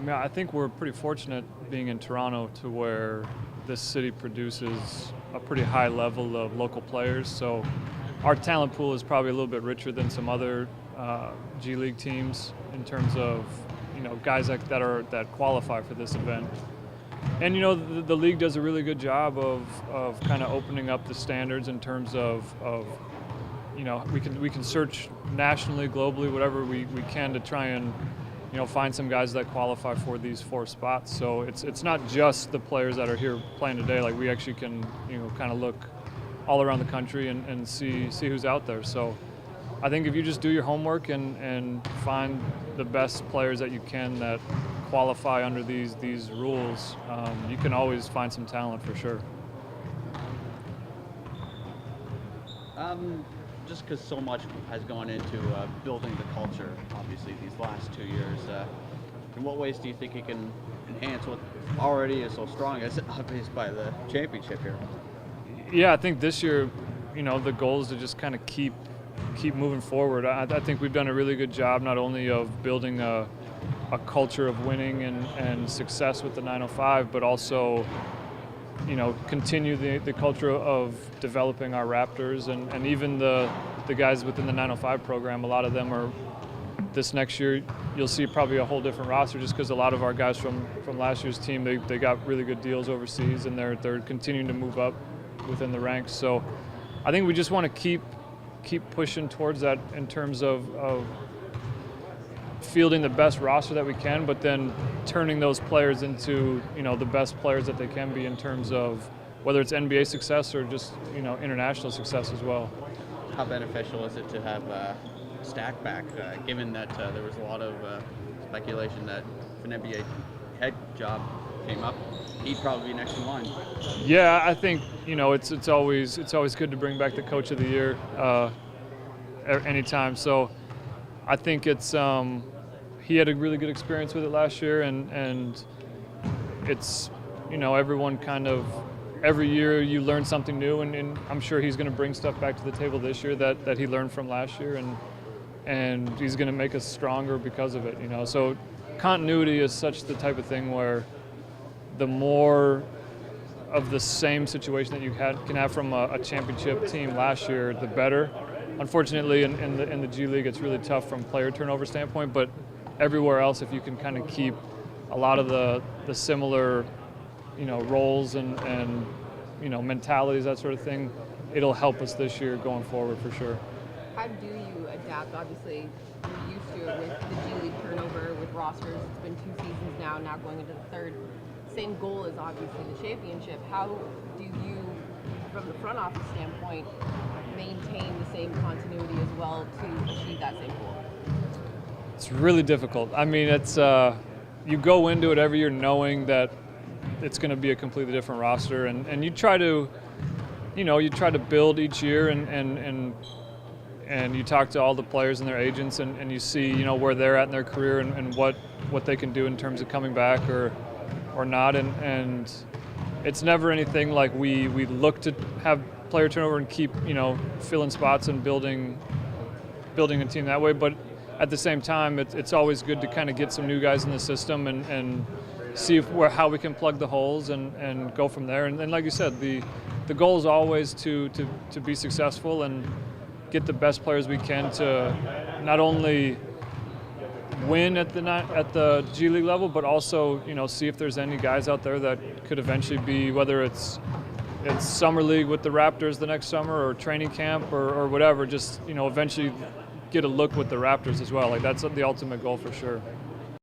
mean, I think we're pretty fortunate being in Toronto to where this city produces a pretty high level of local players. So our talent pool is probably a little bit richer than some other G League teams in terms of guys that qualify for this event. And the league does a really good job of kind of opening up the standards in terms of we can search nationally, globally, whatever we can to try and find some guys that qualify for these 4 spots. So it's not just the players that are here playing today. Like, we actually can kind of look all around the country and see who's out there. So I think if you just do your homework and find the best players that you can that qualify under these rules, you can always find some talent for sure. Just because so much has gone into building the culture, obviously, these last 2 years, in what ways do you think you can enhance what already is so strong, as obvious by the championship here? Yeah, I think this year, the goal is to just kind of keep moving forward. I think we've done a really good job not only of building a culture of winning and success with the 905, but also continue the culture of developing our Raptors and even the guys within the 905 program. A lot of them are, this next year, you'll see probably a whole different roster just because a lot of our guys from last year's team, they got really good deals overseas and they're continuing to move up within the ranks. So I think we just want to keep pushing towards that in terms of fielding the best roster that we can, but then turning those players into the best players that they can be in terms of whether it's NBA success or just international success as well. How beneficial is it to have Stack back, given that there was a lot of speculation that if an NBA head job came up, he'd probably be next in line? Yeah, I think it's always good to bring back the Coach of the Year anytime. So I think it's he had a really good experience with it last year, and it's everyone kind of every year you learn something new, and I'm sure he's going to bring stuff back to the table this year that he learned from last year, and he's going to make us stronger because of it. So continuity is such the type of thing where the more of the same situation that you can have from a championship team last year, the better. Unfortunately, in the G League, it's really tough from player turnover standpoint, but everywhere else, if you can kind of keep a lot of the similar, roles and mentalities, that sort of thing, it'll help us this year going forward for sure. How do you adapt? Obviously, you're used to it with the G League turnover, with rosters. It's been 2 seasons now going into the third. Same goal is obviously the championship. How do you, from the front office standpoint, maintain the same continuity as well to achieve that same goal? It's really difficult. I mean, it's you go into it every year knowing that it's going to be a completely different roster, and you try to, build each year, and you talk to all the players and their agents, and you see, where they're at in their career and what they can do in terms of coming back or not, and it's never anything like we look to have player turnover and keep filling spots and building a team that way, but at the same time it's always good to kind of get some new guys in the system and see how we can plug the holes and go from there, and like you said, the goal is always to be successful and get the best players we can to not only win at the G League level, but also see if there's any guys out there that could eventually be, whether it's summer league with the Raptors the next summer or training camp or whatever, just eventually get a look with the Raptors as well. Like, that's the ultimate goal for sure.